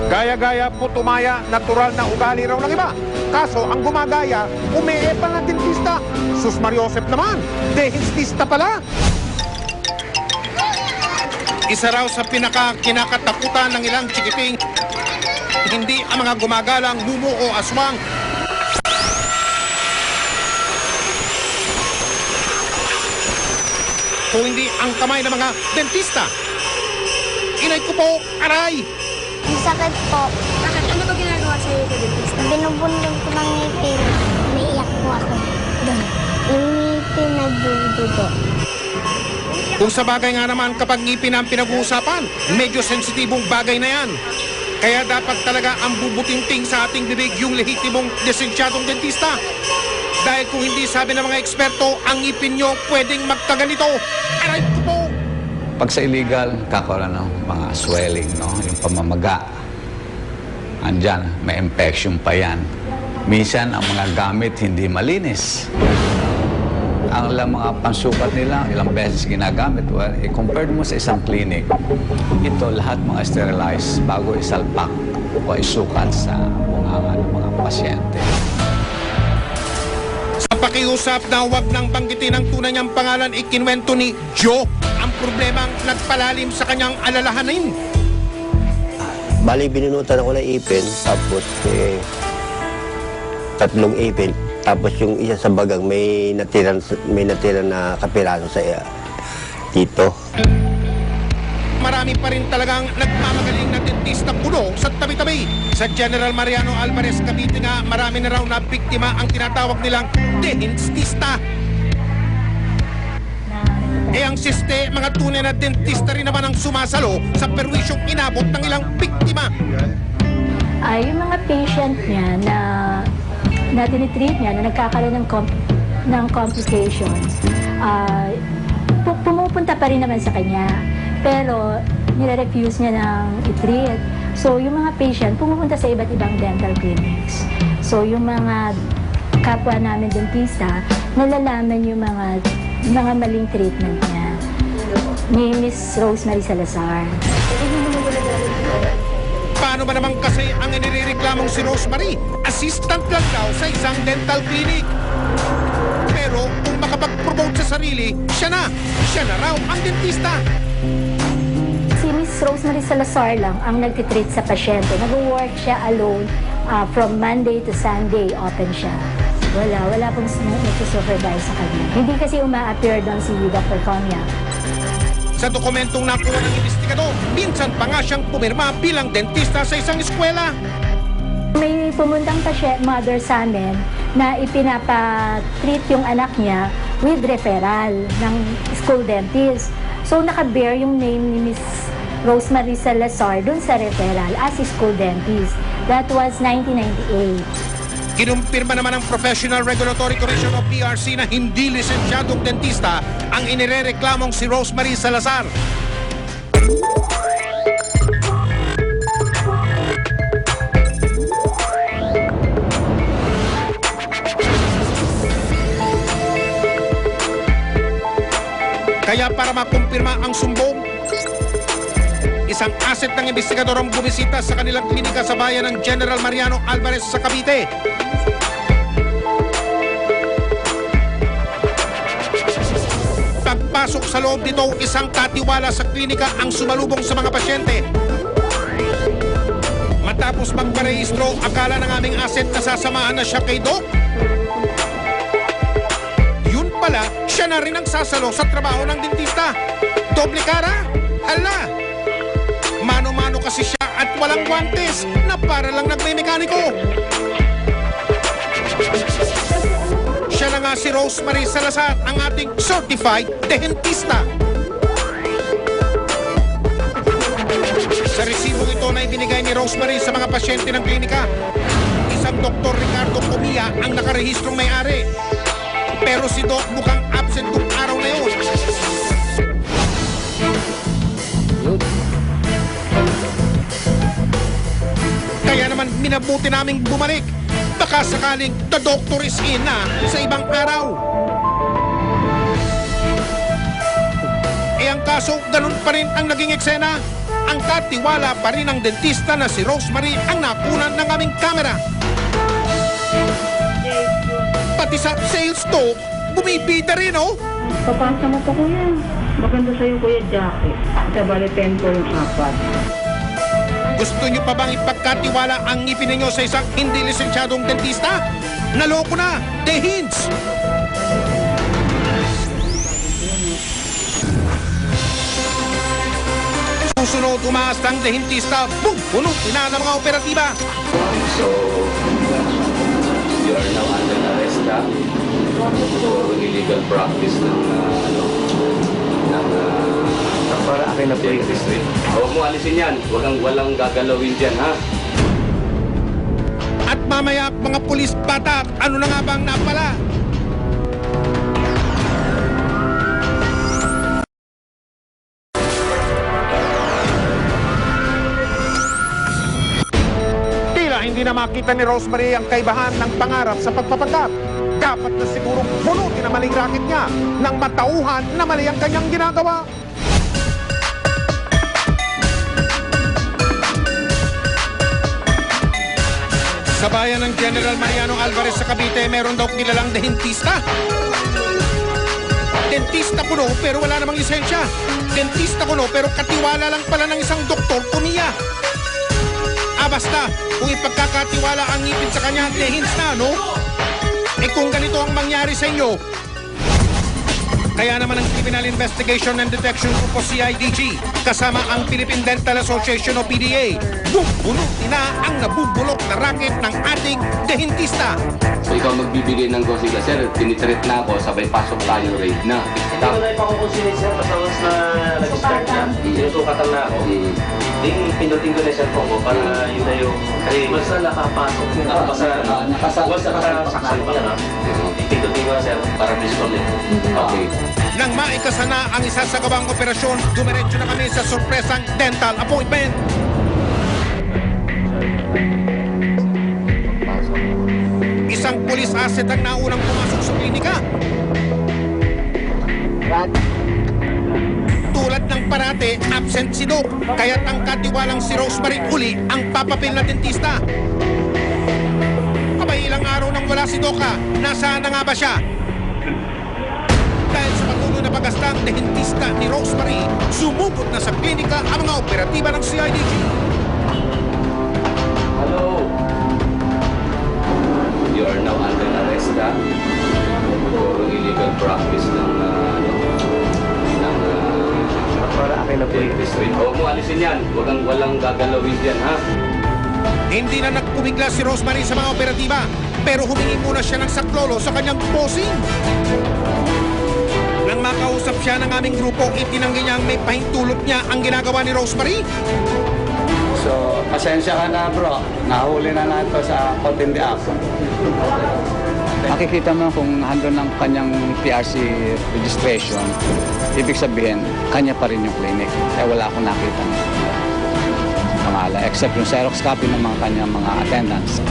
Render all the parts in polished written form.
Gaya-gaya, putumaya, natural na ugali raw ng iba. Kaso, ang gumagaya, umeepal na dentista. Sus Mariosep naman, dentista pala. Isa raw sa pinaka-kinakatakutan ng ilang chikiting, hindi ang mga gumagalang mumu o aswang. Kung hindi ang kamay ng mga dentista. Inay ko po, aray! Masakit po. Bakit? Ano ba ginagawa sa'yo ito, dentista? Binubundog ko ng ngipin. Naiyak po ako. Doon. Yung ngipin nagdudugo. Kung sa bagay nga naman kapag ngipin ang pinag-uusapan, medyo sensitibong bagay na yan. Kaya dapat talaga ang bubutingting sa ating bibig yung lehitimong lisensyadong dentista. Dahil kung hindi sabi ng mga eksperto, ang ngipin nyo pwedeng magkaganito. Aray ko po! Pag sa illegal, kakaroon ng mga swelling, no? Yung pamamaga. Andyan, may infection pa yan. Minsan, ang mga gamit hindi malinis. Ang lang mga pansukat nila, ilang beses ginagamit. Well, compared mo sa isang clinic, ito lahat mga sterilized bago isalpak o isukat sa mga pasyente. Sa pakiusap na huwag nang banggitin ang tunay niyang pangalan, ikinwento ni Joe ang problemang nagpalalim sa kanyang alalahanin. Bali, binunutan ako ng ipin, tapos tatlong ipin. Tapos yung isa sa bagang may natira na kapiraso sa dito. Marami pa rin talagang nagmamagaling na dentista kuno sa tabi-tabi. Sa General Mariano Alvarez Cavite nga, marami na raw na biktima ang tinatawag nilang dentista. Ang siste, mga tunay na dentista rin naman ang sumasalo sa perwisyong inabot ng ilang biktima. Yung mga patient niya na tinitreat niya, na nagkakaroon ng complications, pumupunta pa rin naman sa kanya. Pero nire-refuse niya ng i-treat. So yung mga patient pumupunta sa iba't ibang dental clinics. So yung mga kapwa namin dentista, nalalaman yung mga maling treatment niya. Ni Miss Rosemary Salazar. Paano ba naman kasi ang inireklamong si Rosemary? Assistant lang daw sa isang dental clinic. Pero kung makapag-promote sa sarili, siya na raw ang dentista. Si Miss Rosemary Salazar lang ang nagtitreat sa pasyente. Nag-work siya alone from Monday to Sunday. Open siya. Wala pong nag-supervise sa kanya. Hindi kasi uma-appear doon si Dr. Konya. Sa dokumentong nakuha ng investigador, minsan pa nga siyang pumirma bilang dentista sa isang eskwela. May pumuntang mother sa amin na ipinapa-treat yung anak niya with referral ng school dentist. So naka-bear yung name ni Miss Rosemary Salazar dun sa referral as school dentist. That was 1998. Kinumpirma naman ng Professional Regulatory Commission o PRC na hindi lisensyadong dentista ang inirereklamong si Rosemary Salazar. Kaya para makumpirma ang sumbong, isang asset ng investigador ang bumisita sa kanilang klinika sa bayan ng General Mariano Alvarez sa Cavite. Pagpasok sa loob nito, isang katiwala sa klinika ang sumalubong sa mga pasyente. Matapos magparehistro, akala ng aming asset na sasamahan na siya kay Doc. Yun pala, siya na rin ang sasalo sa trabaho ng dentista. Doble cara? Hala! Mano-mano kasi siya at walang guantes na para lang nagme-mekaniko. Siya na nga si Rosemary Salazar, ang ating certified dentista. Sa resibong ito na ibinigay ni Rosemary sa mga pasyente ng klinika, isang Dr. Ricardo Comilla ang nakarehistrong may-ari. Pero si Doc mukhang absent kung araw na yun. Kaya naman minabuti naming bumalik. Baka sakaling the doctor is in na sa ibang araw. Ang kaso ganun pa rin ang naging eksena. Ang katiwala pa rin ng dentista na si Rosemary ang nakunan ng aming kamera. Pati sa sales talk, bumibida rin, oh. Papasa mo pa kuya. Maganda sa'yo kuya jacket. Sa bali 10 ko yung apat. Gusto nyo pa bang ipagkatiwala ang ngipin ninyo sa isang hindi lisensyadong dentista? Naloko na! The hints! Susunod, umaas ng dentista, boom! Punutin na ng mga operatiba. So, you are now under arrest for illegal practice ng Para akin na po yung dentistry. Huwag mo alisin yan. Walang gagalawin dyan, ha? At mamaya, mga pulis bata, ano na nga bang napala? Tila hindi na makita ni Rosemary ang kaibahan ng pangarap sa pagpapanggap. Dapat na sigurong bunutin na maling racket niya nang matauhan na mali ang kanyang ginagawa. Sa bayan ng General Mariano Alvarez sa Cavite, meron daw kilalang dentista. Dentista kuno pero wala namang lisensya. Dentista kuno pero katiwala lang pala ng isang doktor kumiya. Basta, kung ipagkakatiwala ang ngipin sa kanya, dehins na, no? Kung ganito ang mangyari sa inyo, kaya naman ang Criminal Investigation and Detection Group o CIDG kasama ang Philippine Dental Association o PDA bubunutin na ang nabubulok na racket ng ating dehintista. So ikaw magbibigay ng go, sige sir, tinitreat na ako, sabay pasok tayo, raid na. Hindi ko na ipakukonsilit sir, basta once na nag-start na, sinusukatan na ako. Pindutin ko na yung cellphone ko para yun na yung, kasi basta nakapasok na, basta once nakasakal pa na, pindutin ko na sir, para disconnect. Okay. Nang maikasa na ang isasagawang operasyon, dumiretso na kami sa sorpresang dental appointment. Isang police asset ang naunang pumasok sa klinika. Tulad ng parate, absent si Doc. Kaya't ang katiwalang si Rosemary uli ang papapil na dentista. Abay, ilang araw nang wala si Doc, ha? Nasaan na nga ba siya? Dahil sa patuloy na pagastang dentista ni Rosemary, sumugod na sa klinika ang mga operatiba ng CIDG. Hello. You are now under arrest, for illegal practice ng para akin na po yung dentistry. Huwag mo alisin yan. Walang gagalawin dyan, ha? Hindi na nagpumigla si Rosemary sa mga operatiba, pero humingi muna siya ng saklolo sa kanyang bossing. Nang makausap siya ng aming grupo, itinanggi niyang may pahintulot niya ang ginagawa ni Rosemary. So, pasensya ka na bro. Nahuli na nato sa caught in the act. Makikita mo kung handon ng kanyang PRC registration, ibig sabihin, kanya pa rin yung clinic. Kaya wala akong nakita ng pangalan, except yung Xerox copy ng mga kanyang mga attendants.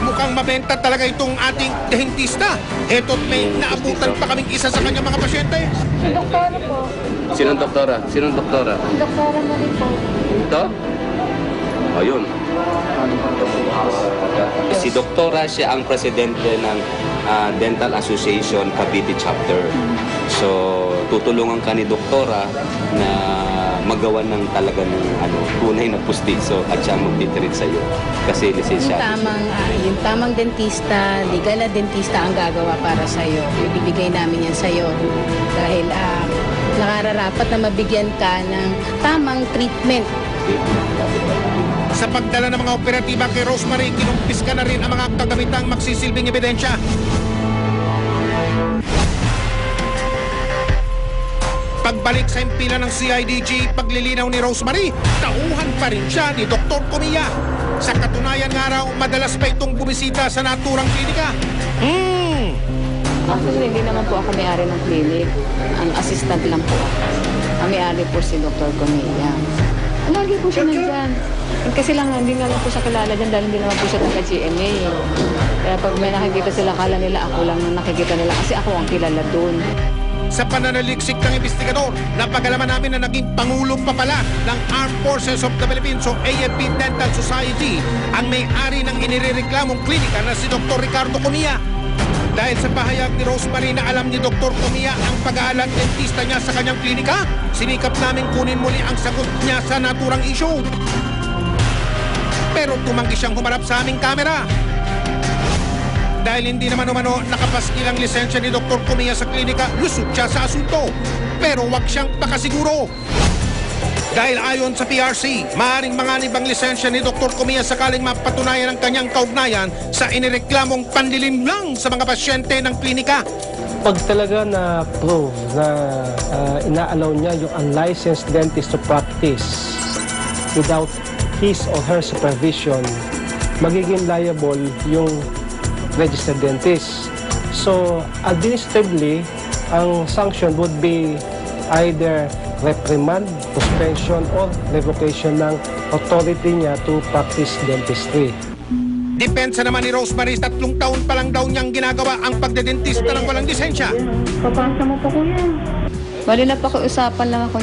Mukhang mabenta talaga itong ating dentista. Eto't may naabutan pa kaming isa sa kanyang mga pasyente. Doktora po. Sinong doktora? Sinong doktora? Doktora mo rin po. Ito? Ayun. Si doktora, siya ang presidente ng Dental Association Cavite Chapter. So, tutulungan ka ni doktora na magawa ng talagang tunay na pustiso at siya magtitreat sa iyo kasi lisensya. Yung tamang dentista, legal na dentista ang gagawa para sa iyo. Ibibigay namin yan sa iyo dahil nakararapat na mabigyan ka ng tamang treatment. Sa pagdala ng mga operatiba kay Rosemary, kinumpiska na rin ang mga kagamitang magsisilbing ebidensya. Pagbalik sa impila ng CIDG, paglilinaw ni Rosemary, tauhan pa rin siya ni Dr. Comilla. Sa katunayan nga raw, madalas pa itong bumisita sa naturang klinika. Actually, hindi naman po ako may-ari ng clinic. Ang assistant lang po ako. Ang may-ari po si Dr. Comilla. Lagi po siya nandyan. Kasi lang, hindi nga lang po siya kilala dyan dahil hindi naman po siya taga-GMA. Kaya pag may nakikita sila, kala nila ako lang nang nakikita nila kasi ako ang kilala doon. Sa pananaliksik ng investigador, napagalaman namin na naging pangulo pa pala ng Armed Forces of the Philippines o AFP Dental Society ang may-ari ng inirereklamong klinika na si Dr. Ricardo Comia. Dahil sa pahayag ni Rosemary na alam ni Dr. Comia ang pag-aalang dentista niya sa kanyang klinika, sinikap namin kunin muli ang sagot niya sa naturang issue. Pero tumanggi siyang humarap sa aming kamera. Dahil hindi naman umano nakapaskil ang lisensya ni Dr. Comia sa klinika, lusot siya sa asunto. Pero wag siyang pakasiguro. Dahil ayon sa PRC, maaaring manganib ang lisensya ni Dr. Comia sakaling mapatunayan ang kanyang kaugnayan sa inireklamong panlilim lang sa mga pasyente ng klinika. Pag talaga na prove na ina-allow niya yung unlicensed dentist to practice without his or her supervision, magiging liable yung registered dentist. So, administratively, ang sanction would be either reprimand, suspension, or revocation ng authority niya to practice dentistry. Depensa naman ni Rosemary, 3 taon pa lang daw niyang ginagawa ang pagdedentista ng walang lisensya. Papasa mo pa kuya. Bali na pakiusapan lang ako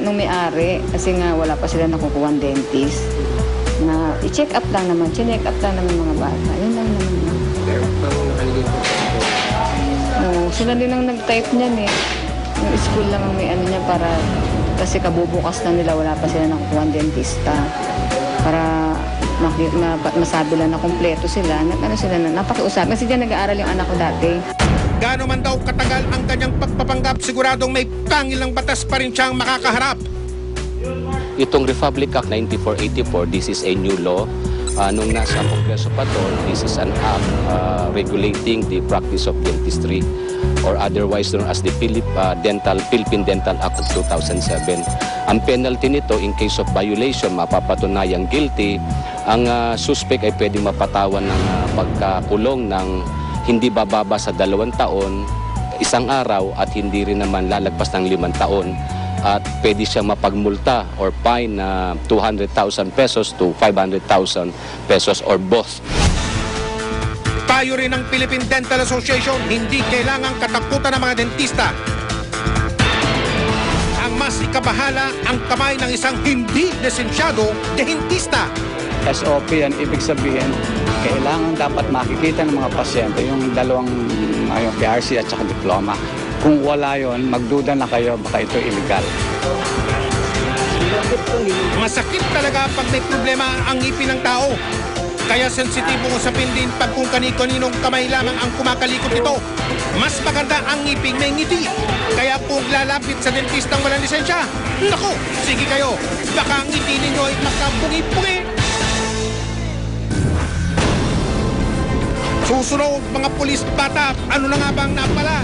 nung may-ari kasi nga wala pa sila nakukuha ng dentist. Na i-check up lang naman, chinek up lang naman mga bata. Yun lang naman. No, sila din ang nag-type niyan eh. Yung school lang ang may ano niya para kasi kabubukas lang nila wala pa sila nakukuha ng dentista. Para masabi lang na kompleto sila, napakiusap. Kasi dyan nag-aaral yung anak ko dati. Gaano man daw katagal ang kanyang pagpapanggap, siguradong may pangilang batas pa rin siyang makakaharap. Itong Republic Act 9484, this is a new law. Nung nasa Kongreso pa to, this is an act regulating the practice of dentistry or otherwise known as the Philippine Dental Act of 2007. Ang penalty nito in case of violation, mapapatunayang guilty, ang suspect ay pwedeng mapatawan ng pagkakulong ng hindi bababa sa 2 taon, 1 araw at hindi rin naman lalagpas ng 5 taon. At pwede siyang mapagmulta or fine na 200,000 pesos to 500,000 pesos or both. Payo rin ng Philippine Dental Association, hindi kailangang katakutan ng mga dentista. Ang mas ikabahala ang kamay ng isang hindi lisensyado dentista. SOP yan, ibig sabihin, kailangan dapat makikita ng mga pasyente yung dalawang yung PRC at saka diploma. Kung wala yon, magduda na kayo, baka ito illegal. Masakit talaga pag may problema ang ngipin ng tao. Kaya sensitibong usapin din pag kung kani-kaninong kamay lamang ang kumakalikot nito. Mas maganda ang ngiping may ngiti. Kaya kung lalapit sa dentistang walang lisensya, naku, sige kayo, baka ang ngiti ninyo ay makapungi-pungi. Susunod mga pulis bata, ano na nga bang napala?